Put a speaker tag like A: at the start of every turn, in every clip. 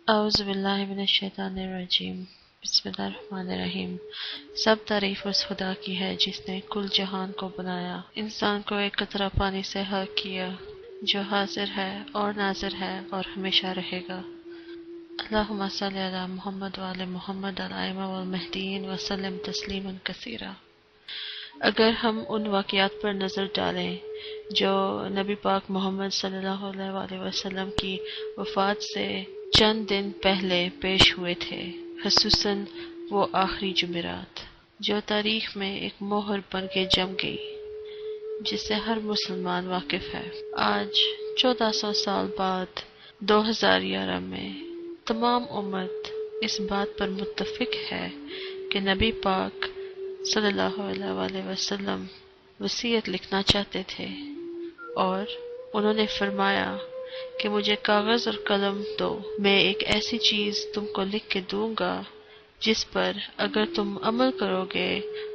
A: اعوذ باللہ من الشیطان الرجیم بسم اللہ الرحمن الرحیم۔ سب تعریف اس خدا کی ہے جس نے کل جہان کو بنایا، انسان کو ایک قطرہ پانی سے خلق کیا، جو حاضر ہے اور ناظر ہے اور ہمیشہ رہے گا۔ اللہم صلی علی محمد وعلی محمد الائمہ والمہدیین وسلم تسلیما کثیرا۔ اگر ہم ان واقعات پر نظر ڈالیں جو نبی پاک محمد صلی اللہ علیہ وآلہ وسلم کی وفات سے چند دن پہلے پیش ہوئے تھے، خصوصاً وہ آخری جمعرات جو تاریخ میں ایک مہر بن کے جم گئی، جس سے ہر مسلمان واقف ہے۔ آج 1400 سال بعد 2011 میں تمام امت اس بات پر متفق ہے کہ نبی پاک صلی اللہ علیہ وآلہ وسلم وصیت لکھنا چاہتے تھے، اور انہوں نے فرمایا کہ مجھے کاغذ اور قلم دو، میں ایک ایسی چیز تم کو لکھ کے دوں گا جس پر اگر تم عمل کرو گے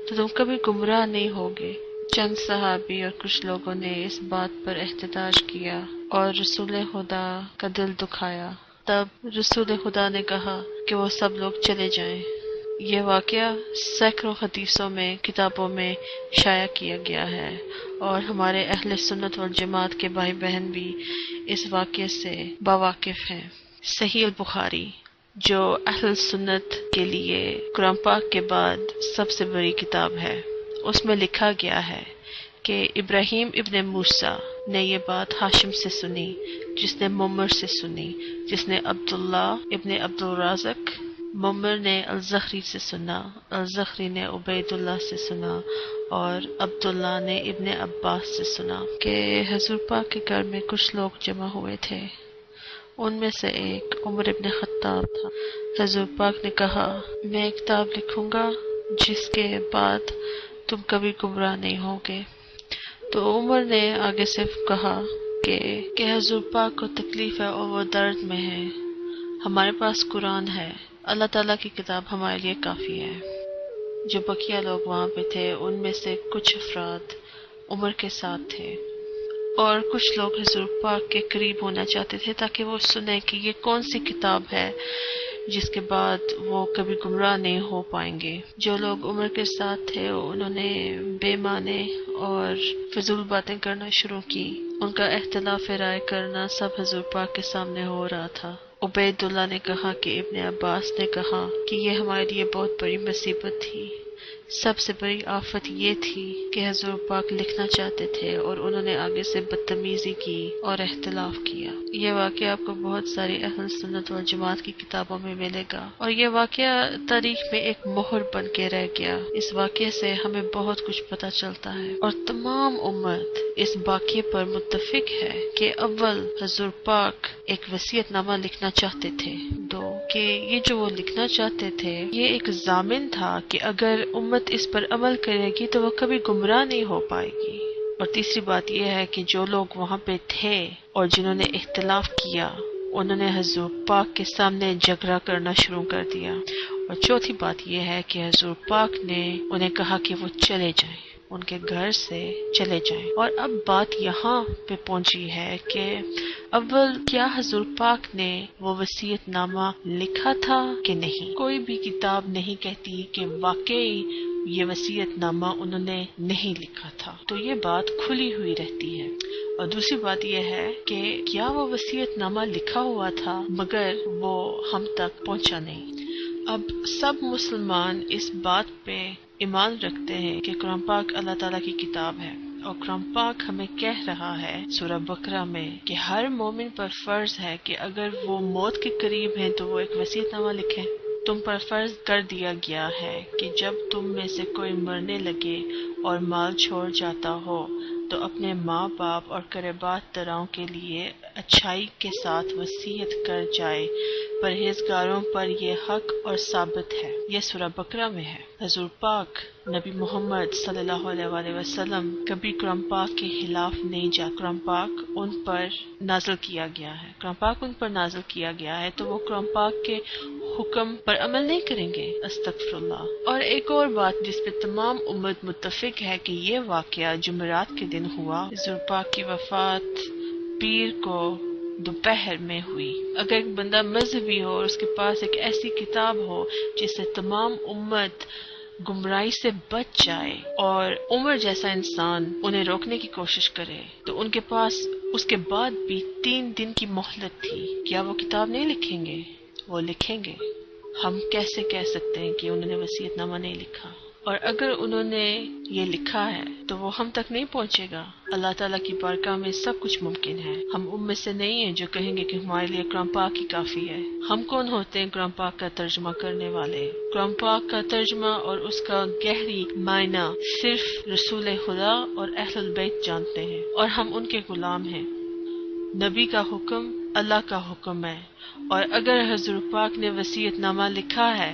A: تو تم کبھی گمراہ نہیں ہوگے۔ چند صحابی اور کچھ لوگوں نے اس بات پر احتجاج کیا اور رسول خدا کا دل دکھایا۔ تب رسول خدا نے کہا کہ وہ سب لوگ چلے جائیں۔ یہ واقعہ سینکڑوں حدیثوں میں، کتابوں میں شائع کیا گیا ہے، اور ہمارے اہل سنت والجماعت کے بھائی بہن بھی اس واقعے سے باواقف ہیں۔ صحیح البخاری جو اہل سنت کے لیے قرآن پاک کے بعد سب سے بڑی کتاب ہے، اس میں لکھا گیا ہے کہ ابراہیم ابن موسیٰ نے یہ بات ہاشم سے سنی، جس نے ممر سے سنی، جس نے عبداللہ ابن عبدالرازق، ممر نے الزخری سے سنا، الزخری نے عبید اللہ سے سنا، اور عبداللہ نے ابن عباس سے سنا کہ حضور پاک کے گھر میں کچھ لوگ جمع ہوئے تھے۔ ان میں سے ایک عمر ابن خطاب تھا۔ حضور پاک نے کہا، میں ایک کتاب لکھوں گا جس کے بعد تم کبھی گمراہ نہیں ہوگے۔ تو عمر نے آگے سے کہا کہ حضور پاک کو تکلیف ہے اور وہ درد میں ہے، ہمارے پاس قرآن ہے، اللہ تعالیٰ کی کتاب ہمارے لیے کافی ہے۔ جو بقیہ لوگ وہاں پہ تھے ان میں سے کچھ افراد عمر کے ساتھ تھے، اور کچھ لوگ حضور پاک کے قریب ہونا چاہتے تھے تاکہ وہ سنیں کہ یہ کون سی کتاب ہے جس کے بعد وہ کبھی گمراہ نہیں ہو پائیں گے۔ جو لوگ عمر کے ساتھ تھے انہوں نے بے معنی اور فضول باتیں کرنا شروع کی۔ ان کا اختلاف رائے کرنا سب حضور پاک کے سامنے ہو رہا تھا۔ عبید اللہ نے کہا کہ ابن عباس نے کہا کہ یہ ہمارے لیے بہت بڑی مصیبت تھی۔ سب سے بڑی آفت یہ تھی کہ حضور پاک لکھنا چاہتے تھے اور انہوں نے آگے سے بدتمیزی کی اور اختلاف کیا۔ یہ واقعہ آپ کو بہت ساری اہل سنت والجماعت کی کتابوں میں ملے گا، اور یہ واقعہ تاریخ میں ایک مہر بن کے رہ گیا۔ اس واقعے سے ہمیں بہت کچھ پتہ چلتا ہے، اور تمام امت اس واقعے پر متفق ہے کہ اول حضور پاک ایک وصیت نامہ لکھنا چاہتے تھے، دو کہ یہ جو وہ لکھنا چاہتے تھے یہ ایک ضامن تھا کہ اگر امت اس پر عمل کرے گی تو وہ کبھی گمراہ نہیں ہو پائے گی، اور تیسری بات یہ ہے کہ جو لوگ وہاں پہ تھے اور جنہوں نے اختلاف کیا انہوں نے حضور پاک کے سامنے جھگڑا کرنا شروع کر دیا، اور چوتھی بات یہ ہے کہ حضور پاک نے انہیں کہا کہ وہ چلے جائیں، ان کے گھر سے چلے جائیں۔ اور اب بات یہاں پہ پہنچی ہے کہ اول کیا حضور پاک نے وہ وصیت نامہ لکھا تھا کہ نہیں؟ کوئی بھی کتاب نہیں کہتی کہ واقعی یہ وصیت نامہ انہوں نے نہیں لکھا تھا، تو یہ بات کھلی ہوئی رہتی ہے۔ اور دوسری بات یہ ہے کہ کیا وہ وصیت نامہ لکھا ہوا تھا مگر وہ ہم تک پہنچا نہیں۔ اب سب مسلمان اس بات پہ ایمان رکھتے ہیں کہ قرآن پاک اللہ تعالیٰ کی کتاب ہے، اور قرآن پاک ہمیں کہہ رہا ہے سورہ بقرہ میں کہ ہر مومن پر فرض ہے کہ اگر وہ موت کے قریب ہیں تو وہ ایک وصیت نامہ لکھیں۔ تم پر فرض کر دیا گیا ہے کہ جب تم میں سے کوئی مرنے لگے اور مال چھوڑ جاتا ہو تو اپنے ماں باپ اور قربات تراؤں کے لیے اچھائی کے ساتھ وصیت کر جائے، پرہیزگاروں پر یہ حق اور ثابت ہے۔ یہ سورہ بقرہ میں ہے۔ حضور پاک نبی محمد صلی اللہ علیہ وآلہ وسلم کبھی قرآن پاک کے خلاف نہیں جا، قرآن پاک ان پر نازل کیا گیا ہے، قرآن پاک ان پر نازل کیا گیا ہے، تو وہ قرآن پاک کے حکم پر عمل نہیں کریں گے، استغفر اللہ۔ اور ایک اور بات جس پہ تمام امت متفق ہے کہ یہ واقعہ جمعرات کے دن ہوا۔ حضور پاک کی وفات پیر کو دوپہر میں ہوئی۔ اگر ایک بندہ مذہبی ہو اور اس کے پاس ایک ایسی کتاب ہو جس سے تمام امت گمراہی سے بچ جائے، اور عمر جیسا انسان انہیں روکنے کی کوشش کرے، تو ان کے پاس اس کے بعد بھی 3 دن کی مہلت تھی، کیا وہ کتاب نہیں لکھیں گے؟ وہ لکھیں گے۔ ہم کیسے کہہ سکتے ہیں کہ انہوں نے وصیت نامہ نہیں لکھا؟ اور اگر انہوں نے یہ لکھا ہے تو وہ ہم تک نہیں پہنچے گا؟ اللہ تعالیٰ کی بارگاہ میں سب کچھ ممکن ہے۔ ہم ان میں سے نہیں ہیں جو کہیں گے کہ ہمارے لیے قرآن پاک ہی کافی ہے۔ ہم کون ہوتے ہیں قرآن پاک کا ترجمہ کرنے والے؟ قرآن پاک کا ترجمہ اور اس کا گہری معنی صرف رسول خدا اور اہل البیت جانتے ہیں، اور ہم ان کے غلام ہیں۔ نبی کا حکم اللہ کا حکم ہے، اور اگر حضور پاک نے وصیت نامہ لکھا ہے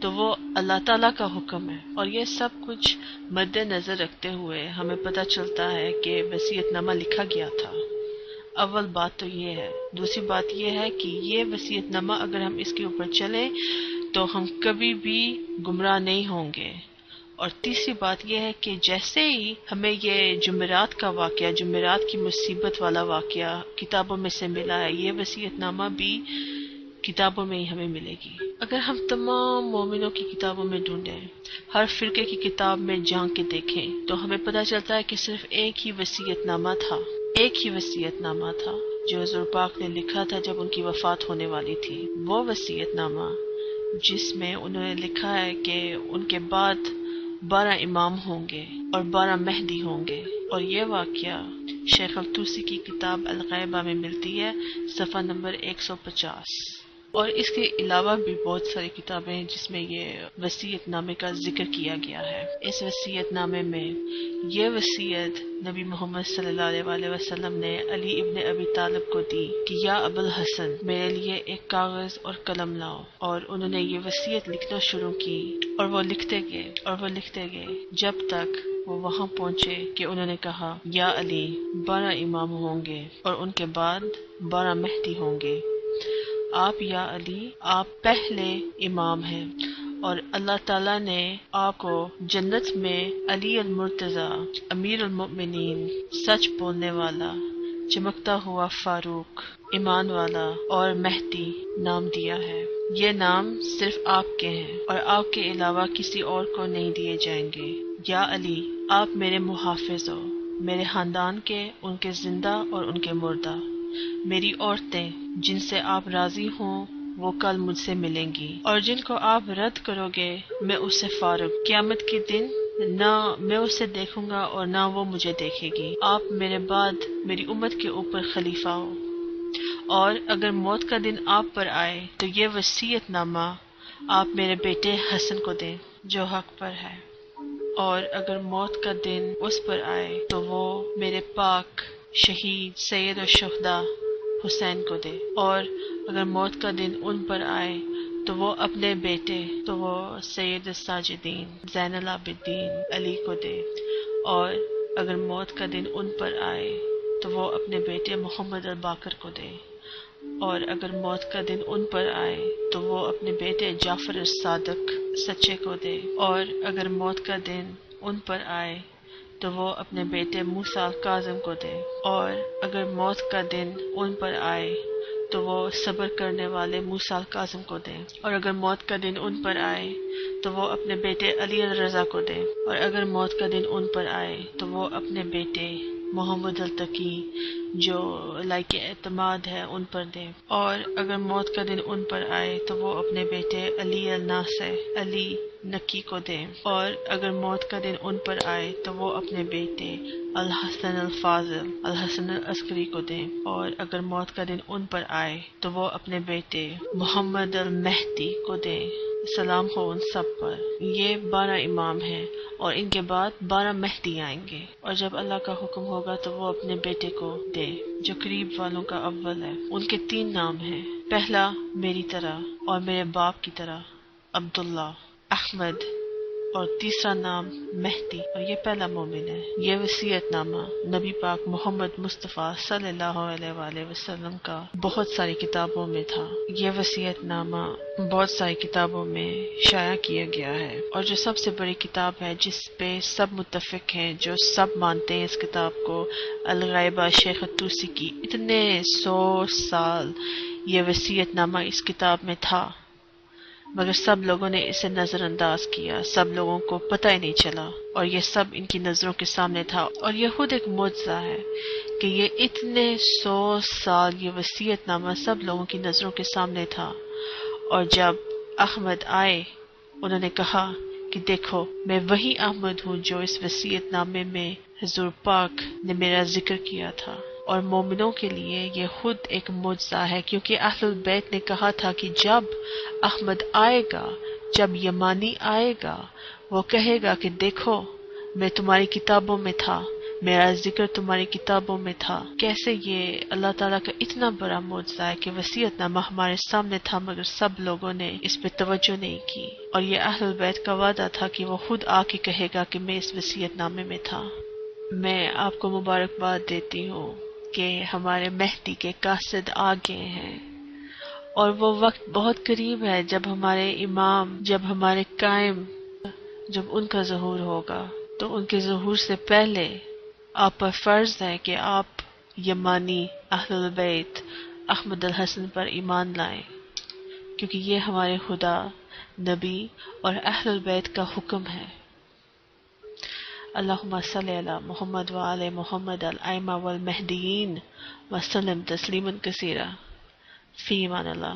A: تو وہ اللہ تعالیٰ کا حکم ہے۔ اور یہ سب کچھ مد نظر رکھتے ہوئے ہمیں پتہ چلتا ہے کہ وصیت نامہ لکھا گیا تھا۔ اول بات تو یہ ہے۔ دوسری بات یہ ہے کہ یہ وصیت نامہ اگر ہم اس کے اوپر چلیں تو ہم کبھی بھی گمراہ نہیں ہوں گے۔ اور تیسری بات یہ ہے کہ جیسے ہی ہمیں یہ جمعرات کا واقعہ، جمعرات کی مصیبت والا واقعہ کتابوں میں سے ملا ہے، یہ وصیت نامہ بھی کتابوں میں ہی ہمیں ملے گی۔ اگر ہم تمام مومنوں کی کتابوں میں ڈھونڈیں، ہر فرقے کی کتاب میں جھانک کے دیکھیں، تو ہمیں پتہ چلتا ہے کہ صرف ایک ہی وصیت نامہ تھا، ایک ہی وصیت نامہ تھا جو حضور پاک نے لکھا تھا جب ان کی وفات ہونے والی تھی۔ وہ وصیت نامہ جس میں انہوں نے لکھا ہے کہ ان کے بعد 12 امام ہوں گے اور 12 مہدی ہوں گے، اور یہ واقعہ شیخ الطوسی کی کتاب الغیبہ میں ملتی ہے، صفحہ نمبر 150۔ اور اس کے علاوہ بھی بہت ساری کتابیں ہیں جس میں یہ وصیت نامے کا ذکر کیا گیا ہے۔ اس وصیت نامے میں یہ وصیت نبی محمد صلی اللہ علیہ وآلہ وسلم نے علی ابن ابی طالب کو دی کہ یا ابو الحسن، میرے لیے ایک کاغذ اور قلم لاؤ۔ اور انہوں نے یہ وصیت لکھنا شروع کی، اور وہ لکھتے گئے اور وہ لکھتے گئے جب تک وہ وہاں پہنچے کہ انہوں نے کہا یا علی 12 امام ہوں گے اور ان کے بعد 12 مہدی ہوں گے۔ آپ یا علی آپ پہلے امام ہیں، اور اللہ تعالیٰ نے آپ کو جنت میں علی المرتضی، امیر المؤمنین، سچ بولنے والا، چمکتا ہوا فاروق، ایمان والا اور مہدی نام دیا ہے۔ یہ نام صرف آپ کے ہیں اور آپ کے علاوہ کسی اور کو نہیں دیے جائیں گے۔ یا علی آپ میرے محافظ ہو، میرے خاندان کے، ان کے زندہ اور ان کے مردہ۔ میری عورتیں جن سے آپ راضی ہوں وہ کل مجھ سے ملیں گی، اور جن کو آپ رد کرو گے میں اس سے فارغ۔ قیامت کے دن نہ میں اسے دیکھوں گا اور نہ وہ مجھے دیکھے گی۔ آپ میرے بعد میری امت کے اوپر خلیفہ ہو، اور اگر موت کا دن آپ پر آئے تو یہ وصیت نامہ آپ میرے بیٹے حسن کو دیں جو حق پر ہے، اور اگر موت کا دن اس پر آئے تو وہ میرے پاک شہید سید الشہداء حسین کو دے، اور اگر موت کا دن ان پر آئے تو وہ اپنے بیٹے تو وہ سید الساجدین زین العابدین علی کو دے، اور اگر موت کا دن ان پر آئے تو وہ اپنے بیٹے محمد الباقر کو دے، اور اگر موت کا دن ان پر آئے تو وہ اپنے بیٹے جعفر الصادق سچے کو دے، اور اگر موت کا دن ان پر آئے تو وہ اپنے بیٹے موسیٰ کاظم کو دے، اور اگر موت کا دن ان پر آئے تو وہ صبر کرنے والے موسیٰ کاظم کو دے، اور اگر موت کا دن ان پر آئے تو وہ اپنے بیٹے علی الرضا کو دے، اور اگر موت کا دن ان پر آئے تو وہ اپنے بیٹے محمد التقی جو لائق اعتماد ہے ان پر دے، اور اگر موت کا دن ان پر آئے تو وہ اپنے بیٹے علی الناصح علی نکی کو دے، اور اگر موت کا دن ان پر آئے تو وہ اپنے بیٹے الحسن الفاضل الحسن العسکری کو دیں، اور اگر موت کا دن ان پر آئے تو وہ اپنے بیٹے محمد المہدی کو دیں۔ سلام ہو ان سب پر۔ یہ 12 امام ہیں اور ان کے بعد 12 مہدی آئیں گے، اور جب اللہ کا حکم ہوگا تو وہ اپنے بیٹے کو دے جو قریب والوں کا اول ہے۔ ان کے 3 نام ہیں، پہلا میری طرح اور میرے باپ کی طرح عبداللہ، احمد اور تیسرا نام مہدی، اور یہ پہلا مومن ہے۔ یہ وصیت نامہ نبی پاک محمد مصطفیٰ صلی اللہ علیہ وآلہ وسلم کا بہت ساری کتابوں میں تھا۔ یہ وصیت نامہ بہت ساری کتابوں میں شائع کیا گیا ہے، اور جو سب سے بڑی کتاب ہے جس پہ سب متفق ہیں، جو سب مانتے ہیں اس کتاب کو، الغائبہ شیخ توسی کی، اتنے 100 سال یہ وصیت نامہ اس کتاب میں تھا، مگر سب لوگوں نے اسے نظر انداز کیا، سب لوگوں کو پتہ ہی نہیں چلا، اور یہ سب ان کی نظروں کے سامنے تھا۔ اور یہ خود ایک معجزہ ہے کہ یہ اتنے 100 سال یہ وصیت نامہ سب لوگوں کی نظروں کے سامنے تھا، اور جب احمد آئے انہوں نے کہا کہ دیکھو میں وہی احمد ہوں جو اس وصیت نامے میں حضور پاک نے میرا ذکر کیا تھا۔ اور مومنوں کے لیے یہ خود ایک معجزہ ہے، کیونکہ اہل البیت نے کہا تھا کہ جب احمد آئے گا، جب یمانی آئے گا، وہ کہے گا کہ دیکھو میں تمہاری کتابوں میں تھا، میرا ذکر تمہاری کتابوں میں تھا۔ کیسے یہ اللہ تعالیٰ کا اتنا بڑا معجزہ ہے کہ وصیت نامہ ہمارے سامنے تھا مگر سب لوگوں نے اس پہ توجہ نہیں کی، اور یہ اہل البیت کا وعدہ تھا کہ وہ خود آ کے کہے گا کہ میں اس وصیت نامے میں تھا۔ میں آپ کو مبارکباد دیتی ہوں کہ ہمارے مہدی کے قاصد آ گئے ہیں، اور وہ وقت بہت قریب ہے جب ہمارے امام، جب ہمارے قائم، جب ان کا ظہور ہوگا، تو ان کے ظہور سے پہلے آپ پر فرض ہے کہ آپ یمانی اہل البیت احمد الحسن پر ایمان لائیں، کیونکہ یہ ہمارے خدا، نبی اور اہل البیت کا حکم ہے۔ اللہم صلی علی محمد وآل محمد الائمہ والمہدیین وسلم تسلیما کثیرا، فی امان اللہ۔